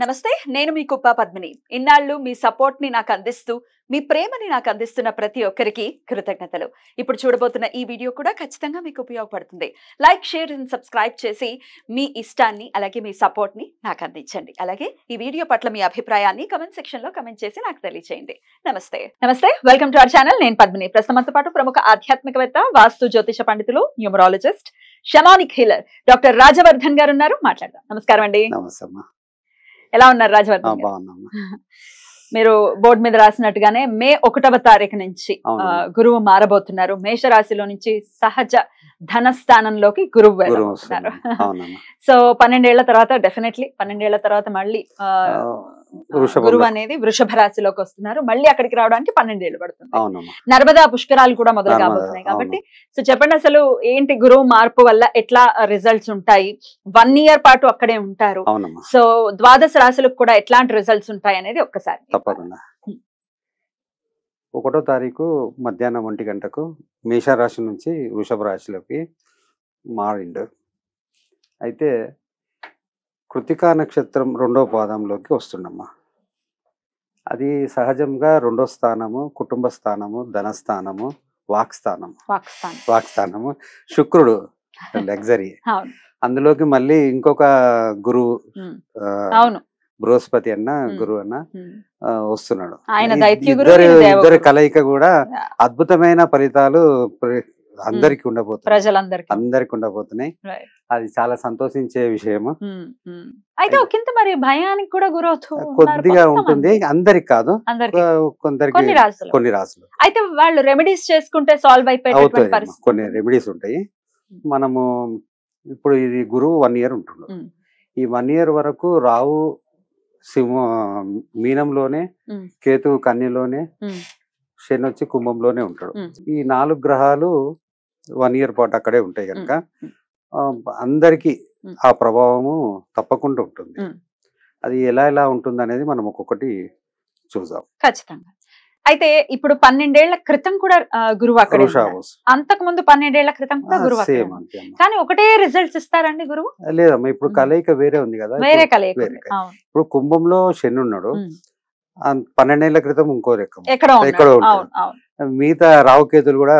నమస్తే, నేను మీ కుప్ప పద్మిని. ఇన్నాళ్ళు మీ సపోర్ట్ ని నాకు అందిస్తూ, మీ ప్రేమని నాకు అందిస్తున్న ప్రతి ఒక్కరికి కృతజ్ఞతలు. ఇప్పుడు చూడబోతున్న ఈ వీడియో కూడా ఖచ్చితంగా మీకు ఉపయోగపడుతుంది. లైక్, షేర్ అండ్ సబ్స్క్రైబ్ చేసి మీ ఇష్టాన్ని అలాగే మీ సపోర్ట్ ని నాకు అందించండి. అలాగే ఈ వీడియో పట్ల మీ అభిప్రాయాన్ని కమెంట్ సెక్షన్ లో కమెంట్ చేసి నాకు తెలియజేయండి. నమస్తే, వెల్కమ్ టు అవర్ ఛానల్. నేను పద్మిని. ప్రస్తుతంతో పాటు ప్రముఖ ఆధ్యాత్మికవేత్త, వాస్తు జ్యోతిష పండితులు, numerologist, shamanic healer doctor Rajavardhan గారు ఉన్నారు. మాట్లాడదాం. నమస్కారం అండి. ఎలా ఉన్నారు రాజవర్ధన్ గారు? మీరు బోర్డు మీద రాసినట్టుగానే మే 1వ తారీఖు నుంచి గురువు మారబోతున్నారు. మేషరాశిలో నుంచి సహజ ధనస్థానంలోకి గురువు వెళ్ళబోతున్నారు. సో 12 ఏళ్ల తర్వాత డెఫినెట్లీ 12 ఏళ్ల తర్వాత మళ్ళీ గురువు అనేది వృషభ రాశిలోకి వస్తున్నారు. మళ్ళీ అక్కడికి రావడానికి 12 ఏళ్ళు పడుతుంది. నర్మదా పుష్కరాలు కూడా మొదలు కాబోతున్నాయి కాబట్టి సో చెప్పండి, అసలు ఏంటి గురువు మార్పు వల్ల ఎట్లా రిజల్ట్స్ ఉంటాయి? 1 ఇయర్ పాటు అక్కడే ఉంటారు. సో ద్వాదశ రాశులకు కూడా ఎట్లాంటి రిజల్ట్స్ ఉంటాయి అనేది ఒక్కసారి. తప్పకుండా 1వ తారీఖు మధ్యాహ్నం 1 గంటకు మేషరాశి నుంచి వృషభ రాశిలోకి మారిండు. అయితే కృతికా నక్షత్రం 2వ పాదంలోకి వస్తుండమ్మా. అది సహజంగా 2వ స్థానము, కుటుంబ స్థానము, ధనస్థానము, వాక్స్థానము, శుక్రుడు లగ్జరీ. అందులోకి మళ్ళీ ఇంకొక గురువు బృహస్పతి అన్న గురువు అన్న వస్తున్నాడు. ఇద్దరి కలయిక కూడా అద్భుతమైన ఫలితాలు అందరికి ఉండబోతున్నాయి. అది చాలా సంతోషించే విషయము. అయితే ఒకంత మరి భయానికి కూడా కొద్దిగా ఉంటుంది. అందరికి కాదు, కొందరికి కొన్ని రాసులు. అయితే వాళ్ళు రెమెడీస్ చేసుకుంటే సాల్వ్ అయిపోతుంది. కొన్ని రెమెడీస్ ఉంటాయి. మనము ఇప్పుడు ఇది గురువు 1 ఇయర్ ఉంటుండు. ఈ 1 ఇయర్ వరకు రావు మీనంలోనే, కేతువు కన్యలోనే, శని వచ్చి కుంభంలోనే ఉంటాడు. ఈ 4 గ్రహాలు 1 ఇయర్ పాటు అక్కడే ఉంటాయి కనుక అందరికి ఆ ప్రభావము తప్పకుండా ఉంటుంది. అది ఎలా ఉంటుంది అనేది మనం ఒక్కొక్కటి చూద్దాం ఖచ్చితంగా. అయితే ఇప్పుడు 12 ఏళ్ల క్రితం కూడా గురువు అక్కడ, అంతకు ముందు 12 ఏళ్ల క్రితం కూడా గురువు కానీ ఒకటే రిజల్ట్స్ ఇస్తారండి గురువు? లేదమ్మా, ఇప్పుడు కలయిక వేరే ఉంది కదా. వేరే కలయిక. ఇప్పుడు కుంభంలో శని ఉన్నాడు, 12 ఏళ్ల క్రితం ఇంకో రకం ఎక్కడో ఉంటాడు. మిగతా రావుకేతులు కూడా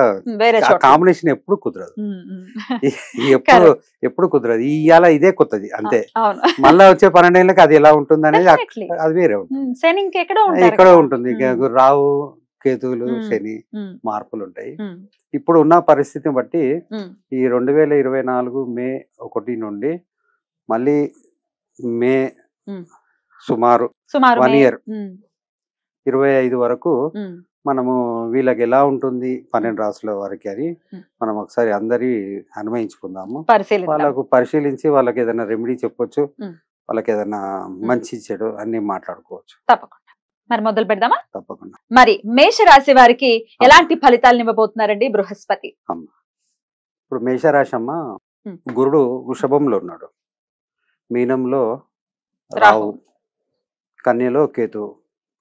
కాంబినేషన్ ఎప్పుడు కుదరదు. ఎప్పుడు కుదరదు. ఇవాళ ఇదే కొత్తది అంతే. మళ్ళా వచ్చే 12 ఏళ్ళకి అది ఎలా ఉంటుంది అనేది అది వేరే ఉంటుంది, ఎక్కడో ఉంటుంది. రావు కేతువులు శని మార్పులు ఉంటాయి. ఇప్పుడు ఉన్న పరిస్థితిని బట్టి ఈ 2024 మే 1 నుండి మళ్ళీ మే సుమారు 1 ఇయర్ 25 వరకు మనము వీళ్ళకి ఎలా ఉంటుంది 12 రాసుల వారికి అని మనం ఒకసారి అందరి అన్వయించుకుందాము. వాళ్ళకు పరిశీలించి వాళ్ళకి ఏదైనా రెమెడీ చెప్పొచ్చు, వాళ్ళకి ఏదైనా మంచి చెడు అన్ని మాట్లాడుకోవచ్చు. తప్పకుండా. మరి మొదలు పెడదామా? తప్పకుండా. మరి మేషరాశి వారికి ఎలాంటి ఫలితాలు ఇవ్వబోతున్నారండి బృహస్పతి? ఇప్పుడు మేషరాశి అమ్మ, గురుడు వృషభంలో ఉన్నాడు, మీనంలో రావు, కన్యలో కేతు,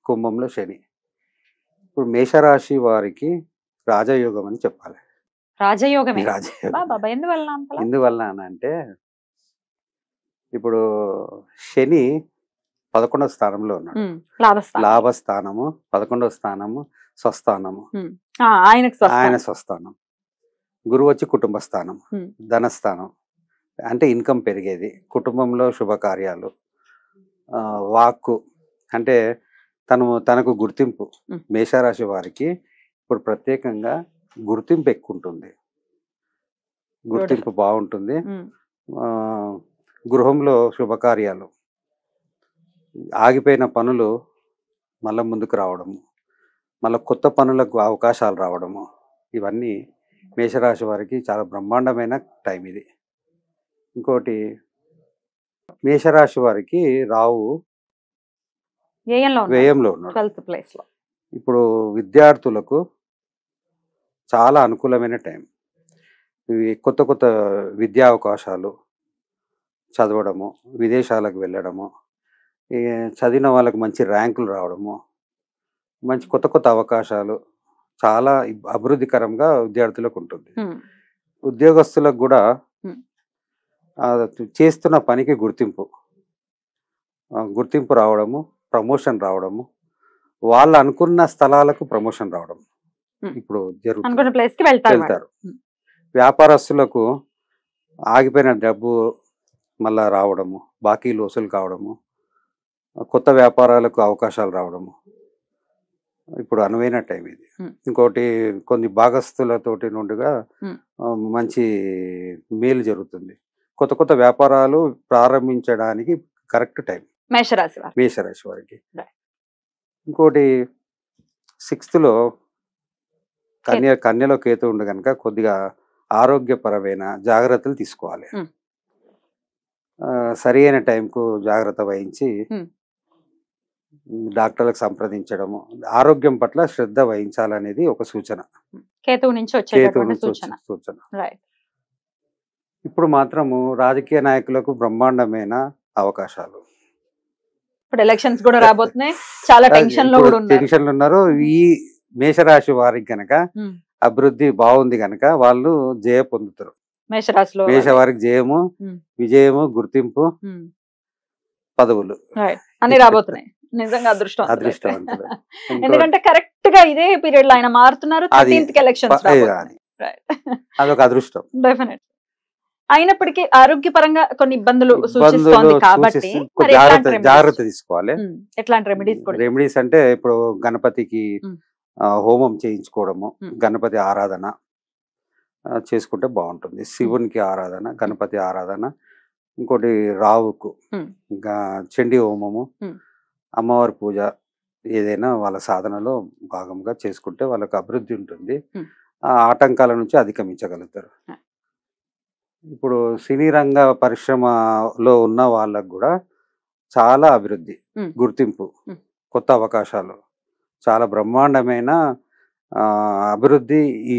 కుంభంలో శని. ఇప్పుడు మేషరాశి వారికి రాజయోగం అని చెప్పాలి. ఎందువల్ల అంటే ఇప్పుడు శని 11వ స్థానంలో ఉన్నాడు, లాభస్థానము, 11వ స్థానము, స్వస్థానము, ఆయన స్వస్థానం. గురువు వచ్చి కుటుంబ స్థానం, ధనస్థానం అంటే ఇన్కమ్ పెరిగేది, కుటుంబంలో శుభకార్యాలు, వాక్కు అంటే తనకు గుర్తింపు. మేషరాశి వారికి ఇప్పుడు ప్రత్యేకంగా గుర్తింపు ఎక్కువ ఉంటుంది, గుర్తింపు బాగుంటుంది. గృహంలో శుభకార్యాలు, ఆగిపోయిన పనులు మళ్ళీ ముందుకు రావడము, మళ్ళీ కొత్త పనులకు అవకాశాలు రావడము, ఇవన్నీ మేషరాశి వారికి చాలా బ్రహ్మాండమైన టైం ఇది. ఇంకోటి మేషరాశి వారికి రావు వ్యయంలో ఉన్నాడు. ఇప్పుడు విద్యార్థులకు చాలా అనుకూలమైన టైం. ఇవి కొత్త విద్యా అవకాశాలు, చదవడము, విదేశాలకు వెళ్ళడము, చదివిన వాళ్ళకి మంచి ర్యాంకులు రావడము, మంచి కొత్త అవకాశాలు చాలా అభివృద్ధికరంగా విద్యార్థులకు ఉంటుంది. ఉద్యోగస్తులకు కూడా చేస్తున్న పనికి గుర్తింపు, గుర్తింపు రావడము, ప్రమోషన్ రావడము, వాళ్ళు అనుకున్న స్థలాలకు ప్రమోషన్ రావడం ఇప్పుడు వెళ్తారు. వ్యాపారస్తులకు ఆగిపోయిన డబ్బు మళ్ళా రావడము, బాకీలు వసూలు కావడము, కొత్త వ్యాపారాలకు అవకాశాలు రావడము ఇప్పుడు అనువైన టైం ఇది. ఇంకోటి కొన్ని భాగస్తులతోటి నుండిగా మంచి మేలు జరుగుతుంది. కొత్త కొత్త వ్యాపారాలు ప్రారంభించడానికి కరెక్ట్ టైం మేషరాశి వారికి. ఇంకోటి 6th కన్యలో కేతు ఉండి కనుక కొద్దిగా ఆరోగ్యపరమైన జాగ్రత్తలు తీసుకోవాలి. సరి అయిన టైంకు జాగ్రత్త వహించి డాక్టర్లకు సంప్రదించడము, ఆరోగ్యం పట్ల శ్రద్ధ వహించాలనేది ఒక సూచన. కేతువు నుంచి వచ్చే సూచన. ఇప్పుడు మాత్రము రాజకీయ నాయకులకు బ్రహ్మాండమైన అవకాశాలు. ఇప్పుడు ఎలక్షన్స్ కూడా రాబోతున్నాయి, చాలా టెన్షన్లో ఉన్నారు. ఈ మేషరాశి వారికి గనక అభివృద్ధి బాగుంది గనక వాళ్ళు జయ పొందుతారు. మేషవారికి జయము, విజయము, గుర్తింపు, పదవులు అన్ని రాబోతున్నాయి. నిజంగా అదృష్టవంతులు. ఎందుకంటే కరెక్ట్ గా ఇదే పీరియడ్ లో ఆయన మారుతున్నారు. అదొక అదృష్టం. డెఫినెట్. అయినప్పటికీ ఆరోగ్యపరంగా కొన్ని ఇబ్బందులు సూచిస్తోంది కాబట్టి జాగ్రత్త తీసుకోవాలి. ఎట్లాంటి రెమెడీస్ అంటే ఇప్పుడు గణపతికి హోమం చేయించుకోవడము, గణపతి ఆరాధన చేసుకుంటే బాగుంటుంది. శివునికి ఆరాధన, గణపతి ఆరాధన, ఇంకోటి రావుకు చండీ హోమము, అమ్మవారి పూజ ఏదైనా వాళ్ళ సాధనలో భాగంగా చేసుకుంటే వాళ్ళకు అభివృద్ధి ఉంటుంది. ఆ ఆటంకాల నుంచి అధిగమించగలుగుతారు. ఇప్పుడు సినీ రంగ పరిశ్రమలో ఉన్న వాళ్ళకు కూడా చాలా అభివృద్ధి, గుర్తింపు, కొత్త అవకాశాలు, చాలా బ్రహ్మాండమైన అభివృద్ధి ఈ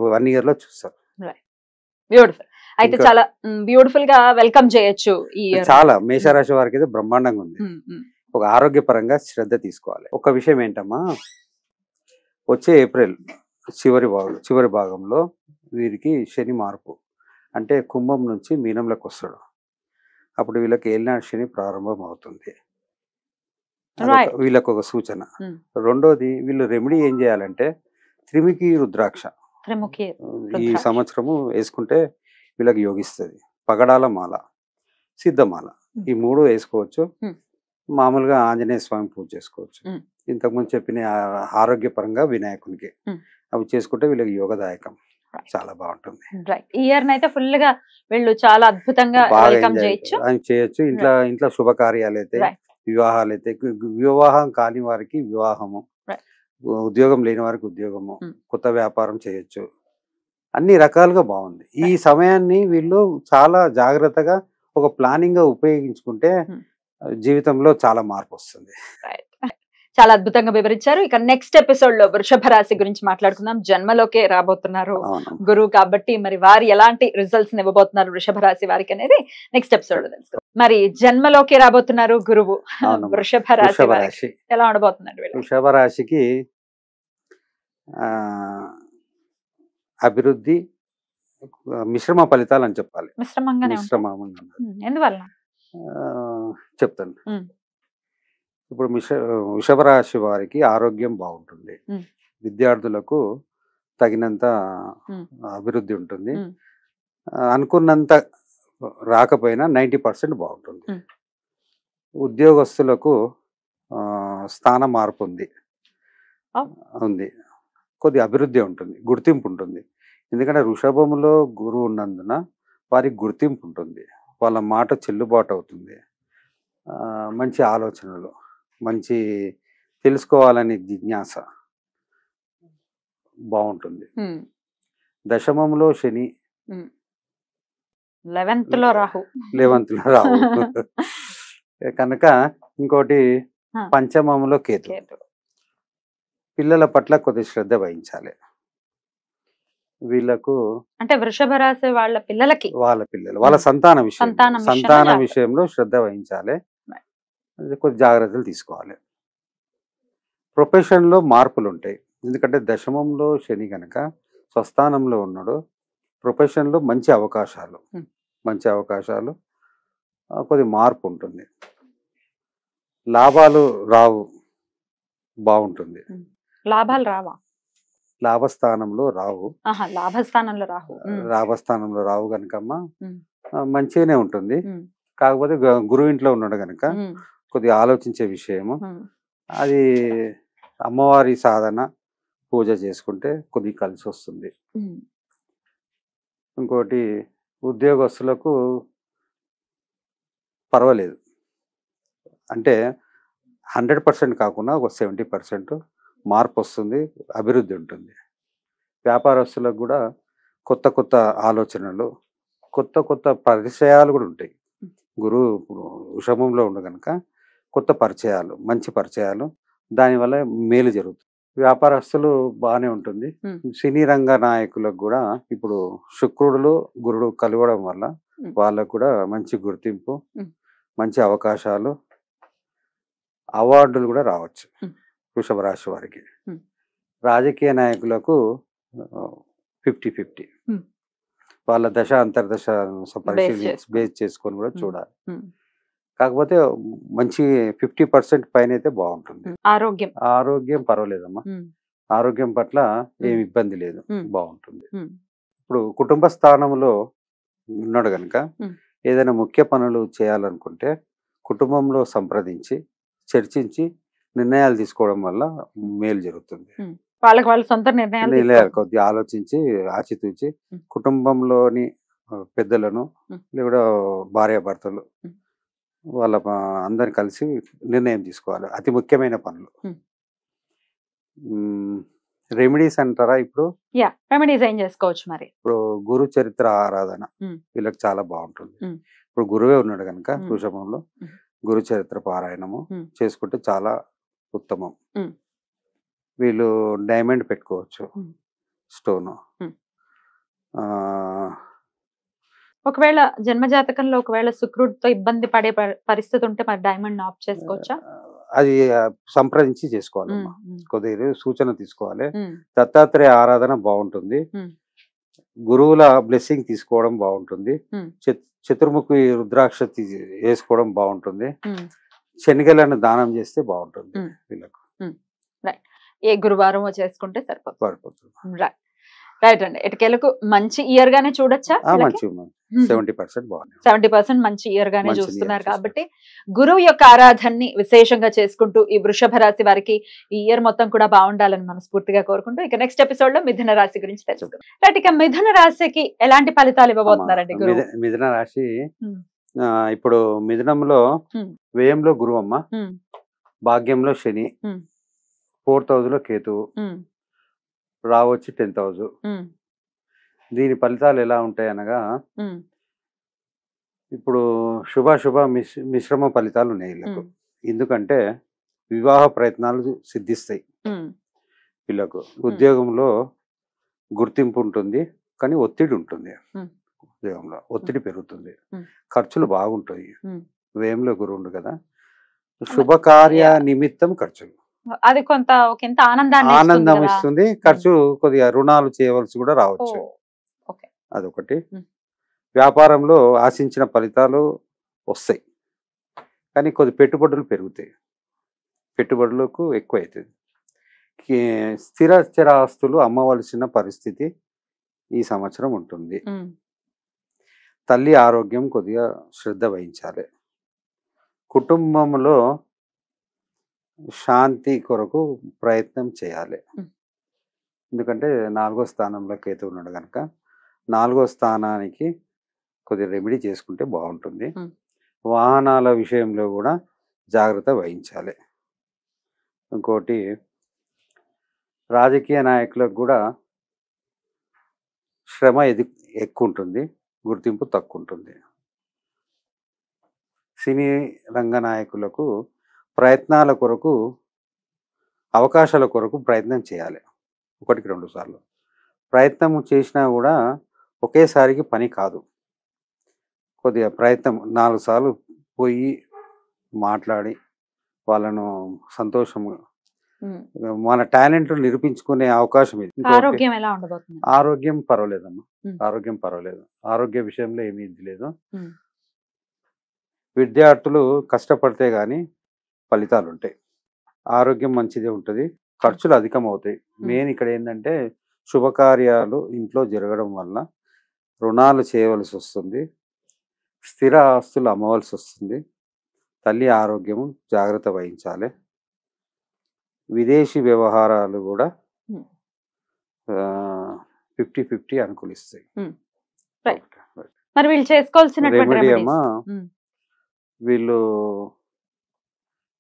1 year లో చూస్తారు. బ్యూటిఫుల్. అయితే చాలా బ్యూటిఫుల్ గా వెల్కమ్ చేయొచ్చు. చాలా మేషరాశి వారికి అయితే బ్రహ్మాండంగా ఉంది. ఒక ఆరోగ్యపరంగా శ్రద్ధ తీసుకోవాలి. ఒక విషయం ఏంటమ్మా, వచ్చే ఏప్రిల్ చివరి భాగంలో వీరికి శని మార్పు, అంటే కుంభం నుంచి మీనంలోకి వస్తాడు. అప్పుడు వీళ్ళకి ఏలినాటి శని ప్రారంభం అవుతుంది. వీళ్ళకు ఒక సూచన. రెండోది, వీళ్ళు రెమెడీ ఏం చేయాలంటే త్రిముఖి రుద్రాక్ష ఈ సంవత్సరము వేసుకుంటే వీళ్ళకి యోగిస్తుంది. పగడాల మాల, సిద్ధమాల, ఈ 3 వేసుకోవచ్చు. మామూలుగా ఆంజనేయ స్వామి పూజ చేసుకోవచ్చు. ఇంతకుముందు చెప్పిన ఆరోగ్యపరంగా వినాయకునికి అవి చేసుకుంటే వీళ్ళకి యోగదాయకం, చాలా బాగుంటుంది. ఈ ఇయర్ అయితే ఫుల్ గా వీళ్ళు చాలా అద్భుతంగా చేయొచ్చు. ఇంట్లో శుభకార్యాలు అయితే, వివాహాలు అయితే, వివాహం కాని వారికి వివాహము, ఉద్యోగం లేని వారికి ఉద్యోగము, కొత్త వ్యాపారం చేయొచ్చు. అన్ని రకాలుగా బాగుంది. ఈ సమయాన్ని వీళ్ళు చాలా జాగ్రత్తగా ఒక ప్లానింగ్ గా ఉపయోగించుకుంటే జీవితంలో చాలా మార్పు వస్తుంది. చాలా అద్భుతంగా వివరించారు. ఇక నెక్స్ట్ ఎపిసోడ్ లో వృషభ రాశి గురించి మాట్లాడుకుందాం. జన్మలోకే రాబోతున్నారు గురువు కాబట్టి మరి వారు ఎలాంటి రిజల్ట్స్ ఇవ్వబోతున్నారు వృషభ రాశి వారికి అనేది నెక్స్ట్ ఎపిసోడ్ లో తెలుసుకుందాం. మరి జన్మలోకే రాబోతున్నారు గురువు, వృషభ రాశి ఎలా ఉండబోతున్నారు? వృషభ రాశికి అభివృద్ధి మిశ్రమ ఫలితాలు అని చెప్పాలి. ఎందువల్ల చెప్తాను. ఇప్పుడు వృషభ రాశి వారికి ఆరోగ్యం బాగుంటుంది, విద్యార్థులకు తగినంత అభివృద్ధి ఉంటుంది, అనుకున్నంత రాకపోయినా 90% బాగుంటుంది. ఉద్యోగస్తులకు స్థాన మార్పు ఉంది, కొద్ది అభివృద్ధి ఉంటుంది, గుర్తింపు ఉంటుంది. ఎందుకంటే వృషభంలో గురువు ఉన్నందున వారికి గుర్తింపు ఉంటుంది, వాళ్ళ మాట చెల్లుబాటు అవుతుంది, మంచి ఆలోచనలు, మంచి తెలుసుకోవాలనే జిజ్ఞాస బాగుంటుంది. దశమంలో శని, 11th లో రాహు కనుక ఇంకోటి పంచమంలో కేతు. పిల్లల పట్ల కొద్ది శ్రద్ధ వహించాలి. వీళ్ళకు అంటే వృషభ రాశి వాళ్ళ వాళ్ళ సంతాన విషయంలో శ్రద్ధ వహించాలి, కొద్ది జాగ్రత్తలు తీసుకోవాలి. ప్రొఫెషన్ లో మార్పులు ఉంటాయి. ఎందుకంటే దశమంలో శని కనుక స్వస్థానంలో ఉన్నాడు. ప్రొఫెషన్ లో మంచి అవకాశాలు, కొద్ది మార్పు ఉంటుంది. లాభాలు రావు, బాగుంటుంది. లాభాలు రావా? లాభస్థానంలో రావు. లాభస్థానంలో రావు. లాభస్థానంలో రావు కనుకమ్మ మంచిగానే ఉంటుంది. కాకపోతే గురువు ఇంట్లో ఉన్నాడు కనుక కొద్దిగా ఆలోచించే విషయము. అది అమ్మవారి సాధన పూజ చేసుకుంటే కొద్దిగా కలిసి వస్తుంది. ఇంకోటి ఉద్యోగస్తులకు పర్వాలేదు, అంటే 100% కాకుండా ఒక 70% మార్పు వస్తుంది, అభివృద్ధి ఉంటుంది. వ్యాపారస్తులకు కూడా కొత్త కొత్త ఆలోచనలు, కొత్త కొత్త పరిచయాలు కూడా ఉంటాయి. గురువు వృషభంలో ఉండు కనుక కొత్త పరిచయాలు, మంచి పరిచయాలు, దానివల్ల మేలు జరుగుతుంది. వ్యాపారస్తులు బాగానే ఉంటుంది. సినీ రంగ నాయకులకు కూడా ఇప్పుడు శుక్రుడులో గురుడు కలవడం వల్ల వాళ్ళకు కూడా మంచి గుర్తింపు, మంచి అవకాశాలు, అవార్డులు కూడా రావచ్చు వృషభ రాశి వారికి. రాజకీయ నాయకులకు 50-50 వాళ్ళ దశ అంతర్దశ పరిశీలించి బేస్ చేసుకొని కూడా చూడాలి. కాకపోతే మంచి 50% పైన అయితే బాగుంటుంది. ఆరోగ్యం పర్వాలేదమ్మా, ఆరోగ్యం పట్ల ఏమి ఇబ్బంది లేదు, బాగుంటుంది. ఇప్పుడు కుటుంబ స్థానంలో ఉన్నాడు కనుక ఏదైనా ముఖ్య పనులు చేయాలనుకుంటే కుటుంబంలో సంప్రదించి చర్చించి నిర్ణయాలు తీసుకోవడం వల్ల మేలు జరుగుతుంది. వాళ్ళ సొంత నిర్ణయాలు కొద్దిగా ఆలోచించి ఆచితూచి కుటుంబంలోని పెద్దలను లేదా భార్యాభర్తలు వాళ్ళ అందరిని కలిసి నిర్ణయం తీసుకోవాలి, అతి ముఖ్యమైన పనులు. రెమెడీస్ అంటారా? ఇప్పుడు రెమెడీస్ ఏం చేసుకోవచ్చు మరి? ఇప్పుడు గురు చరిత్ర ఆరాధన వీళ్ళకి చాలా బాగుంటుంది. ఇప్పుడు గురువే ఉన్నాడు కనుక వృషభంలో గురు చరిత్ర పారాయణము చేసుకుంటే చాలా ఉత్తమం. వీళ్ళు డైమండ్ పెట్టుకోవచ్చు, స్టోన్. ఒకవేళ జన్మజాతకంలో ఒకవేళ శుక్రుడితో ఇబ్బంది పడే పరిస్థితి ఉంటే మరి డైమండ్ ఆఫ్ చేసుకోవచ్చా? అది సంప్రదించి చేసుకోవాలి, కొద్దిగా సూచన తీసుకోవాలి. దత్తాత్రేయ ఆరాధన బాగుంటుంది, గురువుల బ్లెస్సింగ్ తీసుకోవడం బాగుంటుంది, చతుర్ముఖి రుద్రాక్ష వేసుకోవడం బాగుంటుంది, శనిగలను దానం చేస్తే బాగుంటుంది వీళ్ళకు. ఏ గురువారం చేసుకుంటే సరిపోతుంది. రైట్ అండి. ఎటుకేలకు మంచి ఇయర్ గానే చూడొచ్చా? 70% మంచి ఇయర్ గానే చూస్తున్నారు కాబట్టి గురువు యొక్క ఆరాధనని విశేషంగా చేసుకుంటూ ఈ వృషభ రాశి వారికి ఈ ఇయర్ మొత్తం కూడా బాగుండాలని మనస్ఫూర్తిగా కోరుకుంటూ ఇక నెక్స్ట్ ఎపిసోడ్ లో మిథున రాశి గురించి తెలుసుకుందాం. రైట్, ఇక మిథున రాశికి ఎలాంటి ఫలితాలు ఇవ్వబోతున్నారండి గురువు? మిథున రాశి ఇప్పుడు మిథునంలో వ్యయంలో గురువు అమ్మ, భాగ్యంలో శని, 4th house లో కేతువు, రావచ్చి 10th house. దీని ఫలితాలు ఎలా ఉంటాయి అనగా ఇప్పుడు శుభాశుభ మిశ్రమ ఫలితాలు ఉన్నాయి వీళ్ళకు. ఎందుకంటే వివాహ ప్రయత్నాలు సిద్ధిస్తాయి వీళ్ళకు. ఉద్యోగంలో గుర్తింపు ఉంటుంది కానీ ఒత్తిడి ఉంటుంది, ఉద్యోగంలో ఒత్తిడి పెరుగుతుంది, ఖర్చులు బాగుంటాయి. వ్యయంలో గురువు ఉండు కదా, శుభకార్య నిమిత్తం ఖర్చులు, అది కొంత ఆనందం ఇస్తుంది. ఖర్చు కొద్దిగా రుణాలు చేయవలసి కూడా రావచ్చు, అదొకటి. వ్యాపారంలో ఆశించిన ఫలితాలు వస్తాయి కానీ కొద్ది పెట్టుబడులు పెరుగుతాయి, పెట్టుబడులకు ఎక్కువ అవుతుంది. స్థిర ఆస్తులు అమ్మవలసిన పరిస్థితి ఈ సంవత్సరం ఉంటుంది. తల్లి ఆరోగ్యం కొద్దిగా శ్రద్ధ వహించాలి. కుటుంబంలో శాంతి కొరకు ప్రయత్నం చేయాలి. ఎందుకంటే 4వ స్థానంలో కేతు ఉన్నాడు కనుక 4వ స్థానానికి కొద్దిగా రెమెడీ చేసుకుంటే బాగుంటుంది. వాహనాల విషయంలో కూడా జాగ్రత్త వహించాలి. ఇంకోటి రాజకీయ నాయకులకు కూడా శ్రమ ఎక్కువ ఉంటుంది, గుర్తింపు తక్కువ ఉంటుంది. సినీ రంగ నాయకులకు ప్రయత్నాల కొరకు, అవకాశాల కొరకు ప్రయత్నం చేయాలి. 1-2 సార్లు ప్రయత్నం చేసినా కూడా ఒకేసారికి పని కాదు. కొద్దిగా ప్రయత్నం 4 సార్లు పోయి మాట్లాడి వాళ్ళను సంతోషంగా మన టాలెంట్ నిరూపించుకునే అవకాశం ఇది. ఆరోగ్యం ఎలా ఉండబోతుంది? ఆరోగ్యం పర్వాలేదమ్మా, ఆరోగ్యం పర్వాలేదు. ఆరోగ్య విషయంలో ఏమీ ఇది లేదు. విద్యార్థులు కష్టపడితే గానీ ఫలితాలు ఉంటాయి. ఆరోగ్యం మంచిదే ఉంటుంది, ఖర్చులు అధికం అవుతాయి. మెయిన్ ఇక్కడ ఏంటంటే శుభకార్యాలు ఇంట్లో జరగడం వల్ల రుణాలు చేయవలసి వస్తుంది, స్థిర ఆస్తులు అమ్మవలసి వస్తుంది, తల్లి ఆరోగ్యము జాగ్రత్త వహించాలి. విదేశీ వ్యవహారాలు కూడా 50-50 అనుకూలిస్తాయి. మరి వీళ్ళు చేసుకోవాల్సినటువంటి రెమెడీ అమ్మ, వీళ్ళు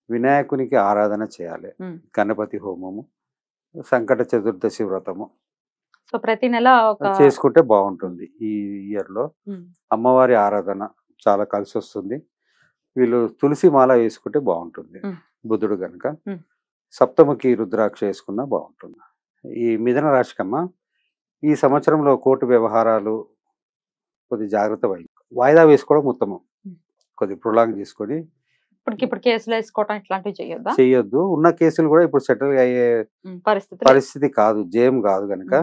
వినాయకునికి ఆరాధన చేయాలి, గణపతి హోమము, సంకట చతుర్దశి వ్రతము సో ప్రతి నెల చేసుకుంటే బాగుంటుంది. ఈ ఇయర్ లో అమ్మవారి ఆరాధన చాలా కలిసి వస్తుంది. వీళ్ళు తులసి మాల వేసుకుంటే బాగుంటుంది, బుధుడు గనుక. సప్తముఖి రుద్రాక్ష వేసుకున్నా బాగుంటుంది. ఈ మిథున రాశికమ్మ, ఈ సంవత్సరంలో కోర్టు వ్యవహారాలు కొద్ది జాగ్రత్త వాయిదా వేసుకోవడం ఉత్తమం. కొద్ది ప్రొలాంగ్ చేసుకొని ఇప్పుడు కేసులు వేసుకోవడం ఇట్లాంటివి చెయ్యొద్దు. ఉన్న కేసులు కూడా ఇప్పుడు సెటిల్ అయ్యే పరిస్థితి కాదు, జయం కాదు గనక.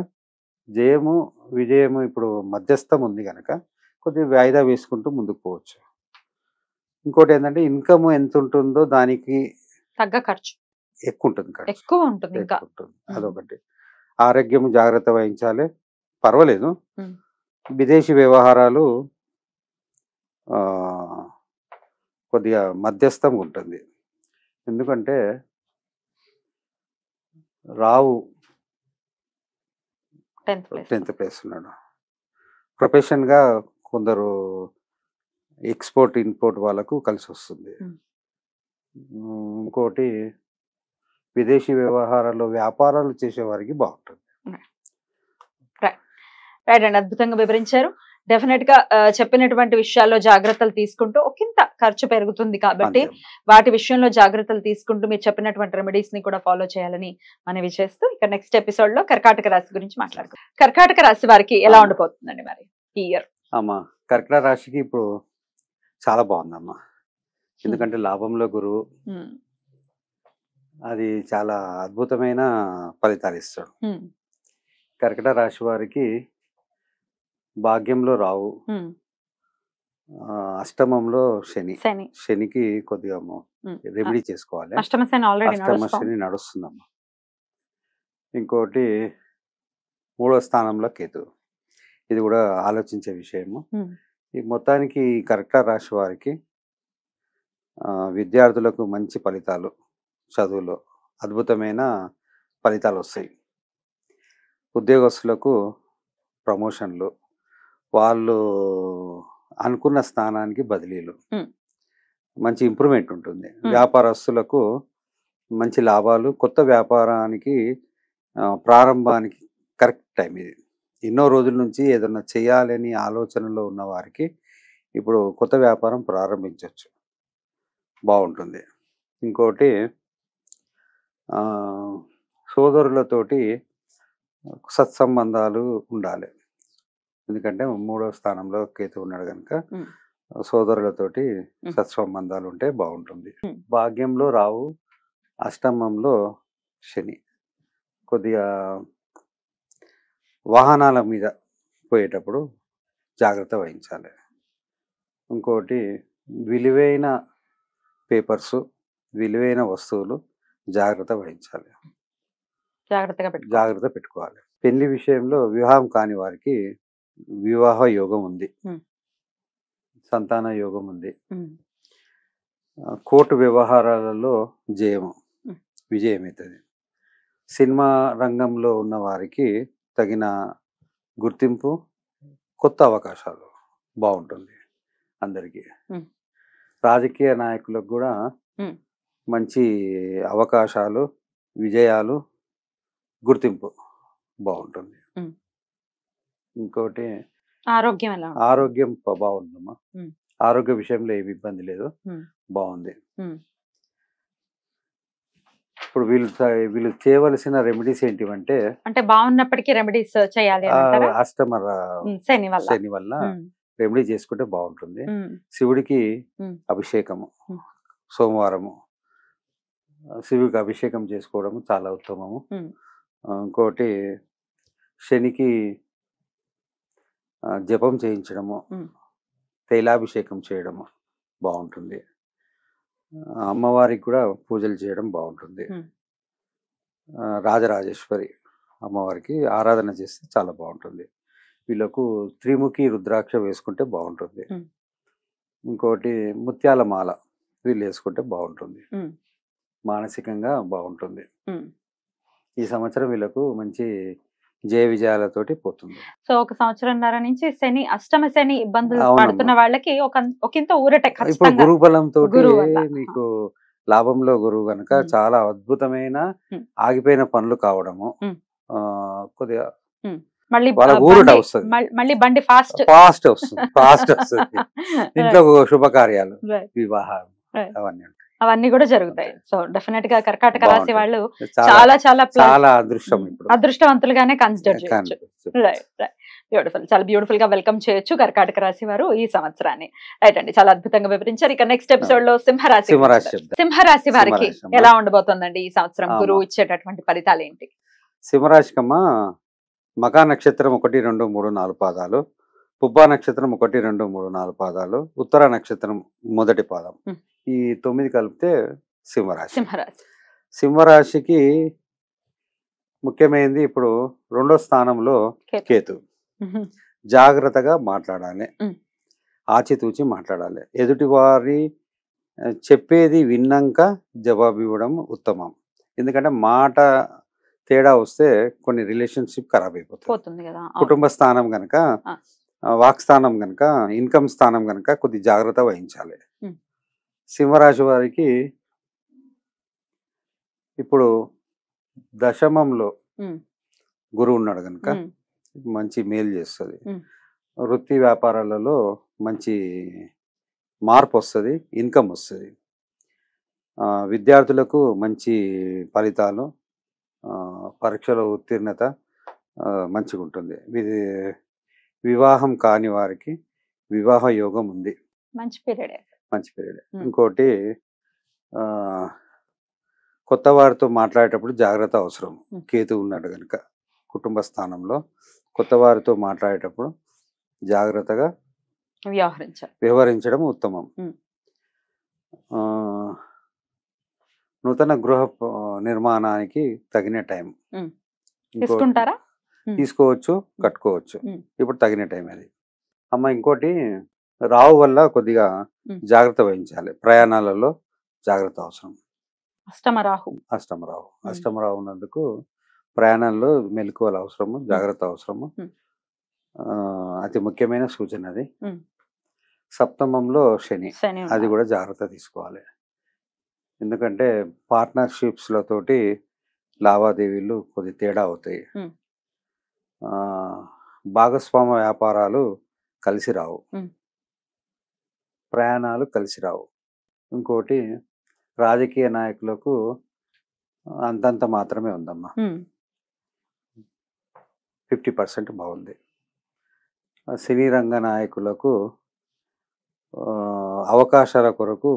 జయము విజయము ఇప్పుడు మధ్యస్థం ఉంది గనక కొద్దిగా వాయిదా వేసుకుంటూ ముందుకు పోవచ్చు. ఇంకోటి ఏంటంటే ఇన్కమ్ ఎంత ఉంటుందో దానికి తగ్గ ఖర్చు ఎక్కువ ఉంటుంది, ఎక్కువ ఉంటుంది. అదొకటి. ఆరోగ్యం జాగ్రత్త వహించాలి, పర్వాలేదు. విదేశీ వ్యవహారాలు కొద్దిగా మధ్యస్థంగా ఉంటుంది. ఎందుకంటే రావు 10th ప్లేస్ ఉన్నాడు. ప్రొఫెషన్గా కొందరు ఎక్స్పోర్ట్ ఇంపోర్ట్ వాళ్ళకు కలిసి వస్తుంది. ఇంకోటి విదేశీ వ్యవహారాల్లో వ్యాపారాలు చేసే వారికి బాగుంటుంది. రైట్ అండి, అద్భుతంగా వివరించారు. డెఫినెట్ గా చెప్పినటువంటి విషయాల్లో జాగ్రత్తలు తీసుకుంటూ ఒకంత ఖర్చు పెరుగుతుంది కాబట్టి వాటి విషయంలో జాగ్రత్తలు తీసుకుంటూ మీరు చెప్పినటువంటి రెమెడీస్ ని కూడా ఫాలో చేయాలని మనవి చేస్తూ ఇక నెక్స్ట్ ఎపిసోడ్ లో కర్కాటక రాశి గురించి మాట్లాడుకుందాం. కర్కాటక రాశి వారికి ఎలా ఉండిపోతుందండి మరి ఈ ఇయర్? అమ్మా, కర్కాటక రాశికి ఇప్పుడు చాలా బాగుందమ్మా. ఎందుకంటే లాభంలో గురువు, అది చాలా అద్భుతమైన ఫలితాలు ఇస్తాడు. కర్కాటక రాశి వారికి భాగ్యంలో రావు, అష్టమంలో శనికి కొద్దిగా రెమెడీ చేసుకోవాలి. అష్టమ శని నడుస్తుందమ్మా. ఇంకోటి 3వ స్థానంలో కేతు, ఇది కూడా ఆలోచించే విషయము. ఈ మొత్తానికి కర్కాటక రాశి వారికి విద్యార్థులకు మంచి ఫలితాలు, చదువులో అద్భుతమైన ఫలితాలు వస్తాయి. ఉద్యోగస్తులకు ప్రమోషన్లు, వాళ్ళు అనుకున్న స్థానానికి బదిలీలు, మంచి ఇంప్రూవ్మెంట్ ఉంటుంది. వ్యాపారస్తులకు మంచి లాభాలు, కొత్త వ్యాపారానికి ప్రారంభానికి కరెక్ట్ టైం ఇది. ఎన్నో రోజుల నుంచి ఏదన్నా చేయాలని ఆలోచనలో ఉన్న వారికి ఇప్పుడు కొత్త వ్యాపారం ప్రారంభించవచ్చు, బాగుంటుంది. ఇంకోటి సోదరులతోటి సత్సంబంధాలు ఉండాలి. ఎందుకంటే 3వ స్థానంలో కేతు ఉన్నాడు కనుక సోదరులతోటి సత్సంబంధాలు ఉంటే బాగుంటుంది. భాగ్యంలో రావు, అష్టమంలో శని, కొద్దిగా వాహనాల మీద పోయేటప్పుడు జాగ్రత్త వహించాలి. ఇంకోటి విలువైన పేపర్స్, విలువైన వస్తువులు జాగ్రత్త వహించాలి, జాగ్రత్త పెట్టుకోవాలి. పెళ్లి విషయంలో వివాహం కాని వారికి వివాహ యోగం ఉంది, సంతాన యోగం ఉంది. కోర్టు వ్యవహారాలలో విజయం అవుతుంది. సినిమా రంగంలో ఉన్న వారికి తగిన గుర్తింపు, కొత్త అవకాశాలు బాగుంటుంది అందరికీ. రాజకీయ నాయకులకు కూడా మంచి అవకాశాలు, విజయాలు, గుర్తింపు బాగుంటుంది. ఇంకోటి ఆరోగ్యం బాగుందమ్మా. ఆరోగ్య విషయంలో ఏమి ఇబ్బంది లేదు, బాగుంది. ఇప్పుడు వీళ్ళు చేయవలసిన రెమెడీస్ ఏంటివంటే, అంటే బాగున్నప్పటికీ రెమెడీస్ చేయాలి. అష్టమ శని వల్ల రెమెడీ చేసుకుంటే బాగుంటుంది. శివుడికి అభిషేకము, సోమవారము శివుడికి అభిషేకం చేసుకోవడము చాలా ఉత్తమము. ఇంకోటి శనికి జపం చేయించడము, తైలాభిషేకం చేయడము బాగుంటుంది. అమ్మవారికి కూడా పూజలు చేయడం బాగుంటుంది. రాజరాజేశ్వరి అమ్మవారికి ఆరాధన చేస్తే చాలా బాగుంటుంది. వీళ్ళకు త్రిముఖి రుద్రాక్ష వేసుకుంటే బాగుంటుంది. ఇంకోటి ముత్యాల మాల వీళ్ళు వేసుకుంటే బాగుంటుంది. మానసికంగా బాగుంటుంది. ఈ సంవత్సరం వీళ్ళకు మంచి జయ విజయాలతోటి పోతుంది. సో ఒక సంవత్సరంన్నర నుంచి శని అష్టమ శని ఇబ్బందులు పడుతున్న వాళ్ళకి ఒకంత ఊరట. ఇప్పుడు గురు బలంతో మీకు లాభంలో గురువు కనుక చాలా అద్భుతమైన ఆగిపోయిన పనులు కావడము, కొద్దిగా మళ్ళీ వస్తుంది, మళ్ళీ బండి ఫాస్ట్ వస్తుంది. ఇంట్లో శుభకార్యాలు, వివాహాలు అవన్నీ కూడా జరుగుతాయి. సో డెఫినెట్ గా కర్కాటక రాశి వాళ్ళు చాలా చాలా చాలా అదృష్టవంతులుగానే కన్సిడర్ చేయొచ్చు. బ్యూటిఫుల్, చాలా బ్యూటిఫుల్ గా వెల్కమ్ చేయొచ్చు కర్కాటక రాశి వారు ఈ సంవత్సరాన్ని. రైట్ అండి, చాలా అద్భుతంగా వివరించారు. ఇక నెక్స్ట్ ఎపిసోడ్ లో సింహరాశి వారికి ఎలా ఉండబోతుందండి ఈ సంవత్సరం? గురువు ఇచ్చేటటువంటి ఫలితాలు ఏంటి? సింహరాశికమ్మ మకా నక్షత్రం 1, 2, 3, 4 పాదాలు, పుబ్బా నక్షత్రం 1, 2, 3, 4 పాదాలు, ఉత్తర నక్షత్రం మొదటి పాదం, ఈ 9 కలిపితే సింహరాశి. సింహరాశికి ముఖ్యమైనది ఇప్పుడు 2వ స్థానంలో కేతు. జాగ్రత్తగా మాట్లాడాలి, ఆచితూచి మాట్లాడాలి. ఎదుటి వారి చెప్పేది విన్నాక జవాబు ఇవ్వడం ఉత్తమం. ఎందుకంటే మాట తేడా వస్తే కొన్ని రిలేషన్షిప్ ఖరాబ్ అయిపోతుంది. కుటుంబ స్థానం కనుక, వాక్ స్థానం కనుక, ఇన్కమ్ స్థానం కనుక కొద్ది జాగ్రత్త వహించాలి. సింహరాశి వారికి ఇప్పుడు దశమంలో గురువు ఉన్నాడు కనుక మంచి మేలు చేస్తుంది. వృత్తి వ్యాపారాలలో మంచి మార్పు వస్తుంది, ఇన్కమ్ వస్తుంది. విద్యార్థులకు మంచి ఫలితాలు, పరీక్షల ఉత్తీర్ణత మంచిగా ఉంటుంది. వివాహం కాని వారికి వివాహ యోగం ఉంది, మంచి పీరియడ్. ఇంకోటి కొత్త వారితో మాట్లాడేటప్పుడు జాగ్రత్త అవసరం. కేతు ఉన్నాడు కనుక కుటుంబ స్థానంలో కొత్త వారితో మాట్లాడేటప్పుడు జాగ్రత్తగా వ్యవహరించడం ఉత్తమం. నూతన గృహ నిర్మాణానికి తగిన టైం తీసుకోవచ్చు, కట్టుకోవచ్చు. ఇప్పుడు తగిన టైం అది. అమ్మ ఇంకోటి రావు వల్ల కొద్దిగా జాగ్రత్త వహించాలి. ప్రయాణాలలో జాగ్రత్త అవసరం. అష్టమరావు ఉన్నందుకు ప్రయాణాల్లో మెలకువలు అవసరము, జాగ్రత్త అవసరము. అతి ముఖ్యమైన సూచన అది. సప్తమంలో శని, అది కూడా జాగ్రత్త తీసుకోవాలి. ఎందుకంటే పార్ట్నర్షిప్స్లతోటి లావాదేవీలు కొద్ది తేడా అవుతాయి. భాగస్వామ్య వ్యాపారాలు కలిసి రావు, ప్రయాణాలు కలిసి రావు. ఇంకోటి రాజకీయ నాయకులకు అంతంత మాత్రమే ఉందమ్మా, 50% బాగుంది. సినీ రంగ నాయకులకు అవకాశాల కొరకు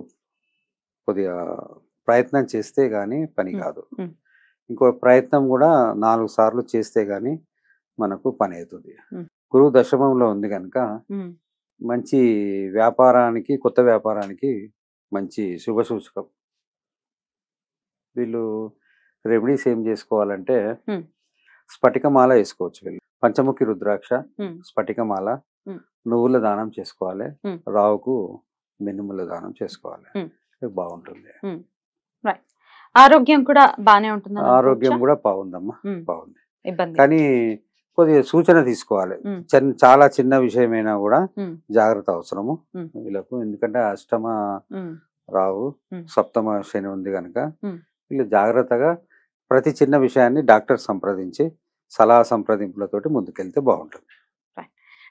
కొద్దిగా ప్రయత్నం చేస్తే కానీ పని కాదు. ఇంకో ప్రయత్నం కూడా 4 సార్లు చేస్తే కానీ మనకు పని అవుతుంది. గురువు దశమంలో ఉంది కనుక మంచి వ్యాపారానికి, కొత్త వ్యాపారానికి మంచి శుభ సూచకం. వీళ్ళు రెమెడీస్ ఏం చేసుకోవాలంటే స్ఫటికమాల వేసుకోవచ్చు. వీళ్ళు పంచముఖి రుద్రాక్ష, స్ఫటికమాల, నువ్వుల దానం చేసుకోవాలి. రావుకు మినుముల దానం చేసుకోవాలి. బాగుంటుంది. ఆరోగ్యం కూడా బాగానే ఉంటుంది. ఆరోగ్యం కూడా బాగుందమ్మా, బాగుంది. కానీ కొద్దిగా సూచన తీసుకోవాలి. చాలా చిన్న విషయమైనా కూడా జాగ్రత్త అవసరము వీళ్ళకు. ఎందుకంటే అష్టమ రావు, సప్తమ శని ఉంది కనుక వీళ్ళు జాగ్రత్తగా ప్రతి చిన్న విషయాన్ని డాక్టర్ సంప్రదించి సలహా సంప్రదింపులతోటి ముందుకెళ్తే బాగుంటుంది.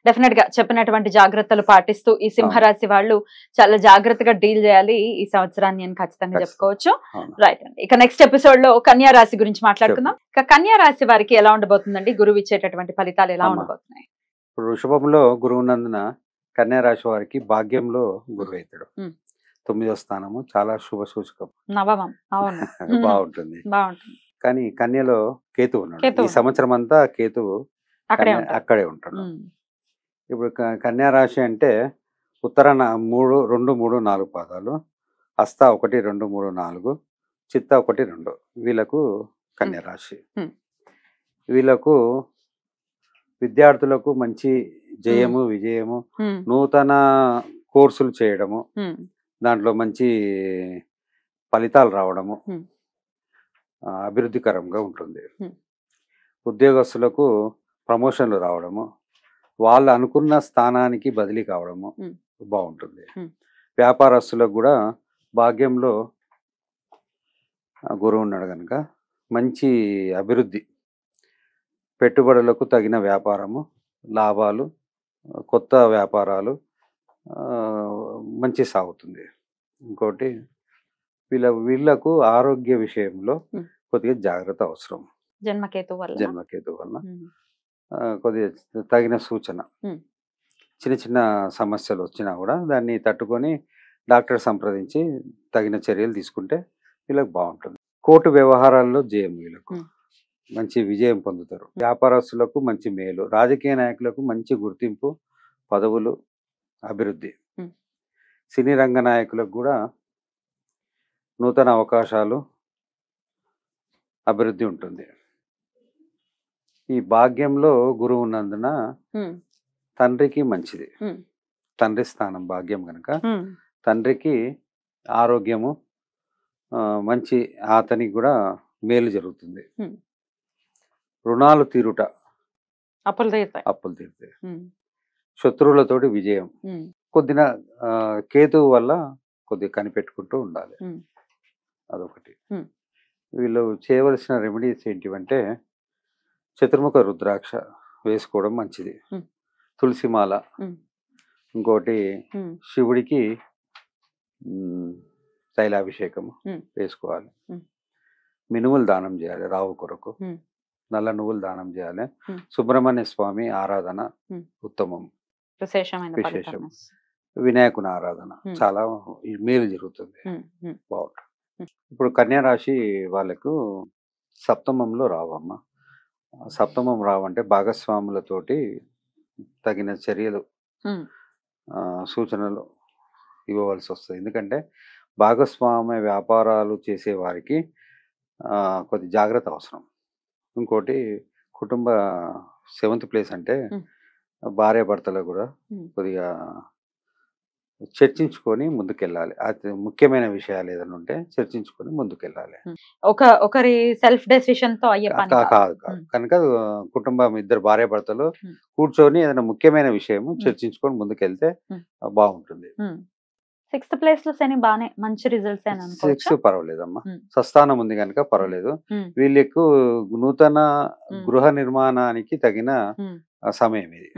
డెఫినెట్ గా చెప్పినటువంటి జాగ్రత్తలు పాటిస్తూ ఈ సింహరాశి వాళ్ళు చాలా జాగ్రత్తగా డీల్ చేయాలి ఈ సంవత్సరాన్ని అని ఖచ్చితంగా చెప్పుకోవచ్చు. రైట్ అండి, ఇక నెక్స్ట్ ఎపిసోడ్ లో కన్యా రాశి గురించి మాట్లాడుకుందాం. ఇక కన్యా రాశి వారికి ఎలా ఉండబోతుందండి? గురువు ఇచ్చేటటువంటి ఫలితాలు ఎలా ఉండబోతున్నాయి? ఇప్పుడు వృషభంలో గురువు నందున కన్యా రాశి వారికి భాగ్యంలో గురువు అవుతాడు. 9వ స్థానము చాలా శుభ సూచకం, నవమం. అవును, బాగుంటుంది. కానీ కన్యలో కేతు ఉన్నాడు. ఈ సంవత్సరం అంతా కేతువు అక్కడే ఉంటాడు. ఇప్పుడు కన్యా రాశి అంటే ఉత్తర 2, 3, 4 పాదాలు, హస్త 1, 2, 3, 4, చిత్త 1, 2 వీళ్ళకు కన్యా రాశి. వీళ్ళకు విద్యార్థులకు మంచి జయము విజయము, నూతన కోర్సులు చేయడము, దాంట్లో మంచి ఫలితాలు రావడము అభివృద్ధికరంగా ఉంటుంది. ఉద్యోగస్తులకు ప్రమోషన్లు రావడము, వాళ్ళు అనుకున్న స్థానానికి బదిలీ కావడము బాగుంటుంది. వ్యాపారస్తులకు కూడా భాగ్యంలో గురువు ఉన్నాడు కనుక మంచి అభివృద్ధి, పెట్టుబడులకు తగిన వ్యాపారము, లాభాలు, కొత్త వ్యాపారాలు మంచి సాగుతుంది. ఇంకోటి వీళ్ళకు ఆరోగ్య విషయంలో కొద్దిగా జాగ్రత్త అవసరం. జన్మకేతు వల్ల కొద్దిగా తగిన సూచన. చిన్న చిన్న సమస్యలు వచ్చినా కూడా దాన్ని తట్టుకొని డాక్టర్ సంప్రదించి తగిన చర్యలు తీసుకుంటే వీళ్ళకి బాగుంటుంది. కోర్టు వ్యవహారాల్లో జయం, వీళ్ళకు మంచి విజయం పొందుతారు. వ్యాపారస్తులకు మంచి మేలు, రాజకీయ నాయకులకు మంచి గుర్తింపు, పదవులు, అభివృద్ధి. సినీ రంగ నాయకులకు కూడా నూతన అవకాశాలు, అభివృద్ధి ఉంటుంది. ఈ భాగ్యంలో గురువు ఉన్నందున తండ్రికి మంచిది. తండ్రి స్థానం భాగ్యం కనుక తండ్రికి ఆరోగ్యము మంచి, అతనికి కూడా మేలు జరుగుతుంది. రుణాలు తీరుట, అప్పులు తీరుతాయి. శత్రువులతోటి విజయం. కొద్దిగా కేతువు వల్ల కొద్దిగా కనిపెట్టుకుంటూ ఉండాలి. అదొకటి. వీళ్ళు చేయవలసిన రెమెడీస్ ఏంటివంటే చతుర్ముఖ రుద్రాక్ష వేసుకోవడం మంచిది, తులసిమాల, ఇంకోటి శివుడికి తైలాభిషేకము వేసుకోవాలి, మినుములు దానం చేయాలి రావు కొరకు, నల్ల నువ్వులు దానం చేయాలి, సుబ్రహ్మణ్య స్వామి ఆరాధన ఉత్తమం, విశేషం, వినాయకుని ఆరాధన చాలా మేలు జరుగుతుంది, బాగుంటుంది. ఇప్పుడు కన్యా రాశి వాళ్ళకు సప్తమంలో రావమ్మ. సప్తమం రావంటే భాగస్వాములతోటి తగిన చర్యలు, సూచనలు ఇవ్వవలసి వస్తుంది. ఎందుకంటే భాగస్వామ్య వ్యాపారాలు చేసే వారికి కొద్ది జాగ్రత్త అవసరం. ఇంకోటి కుటుంబ 7th ప్లేస్ అంటే భార్యాభర్తలు కూడా కొద్దిగా చర్చించుకొని ముందుకెళ్ళాలి. అది ముఖ్యమైన విషయాలు ఏదైనా ఉంటే చర్చించుకొని ముందుకెళ్ళాలి. ఒకరి సెల్ఫ్ డెసిషన్ తో అయ్యే పని కాదు. కనుక కుటుంబం ఇద్దరు భార్యాభర్తలు కూర్చొని ఏదైనా ముఖ్యమైన విషయం చర్చించుకొని ముందుకెళ్తే బాగుంటుంది. 6th ప్లేస్ లో శని బానే మంచి రిజల్ట్స్ 6 పర్వాలేదమ్మా, స్వస్థానం ఉంది కనుక పర్వాలేదు. వీళ్ళకు నూతన గృహ నిర్మాణానికి తగిన సమయం ఇది.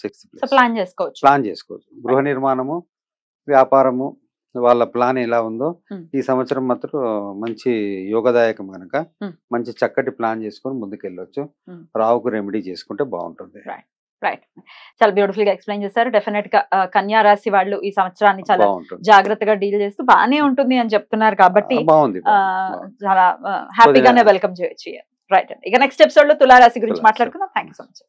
6th ప్లేస్ ప్లాన్ చేసుకోవచ్చు. గృహ నిర్మాణము, వ్యాపారము, వాళ్ళ ప్లాన్ ఎలా ఉందో ఈ సంవత్సరం మాత్రం మంచి యోగదాయకం కనుక మంచి చక్కటి ప్లాన్ చేసుకొని ముందుకెళ్ళొచ్చు. రావుకు రెమెడీ చేసుకుంటే బాగుంటుంది. రైట్, చాలా బ్యూటిఫుల్ గా ఎక్స్ప్లెయిన్ చేశారు. డెఫినెట్ గా కన్యా రాశి వాళ్ళు ఈ సంవత్సరాన్ని చాలా జాగ్రత్తగా డీల్ చేస్తూ బానే ఉంటుంది అని చెప్తున్నారు కాబట్టి చాలా హ్యాపీగానే వెల్కమ్ చేయొచ్చు. రైట్ అండి, ఇక నెక్స్ట్ ఎపిసోడ్ లో తులారాశి గురించి మాట్లాడుకుందాం. Thank you so much.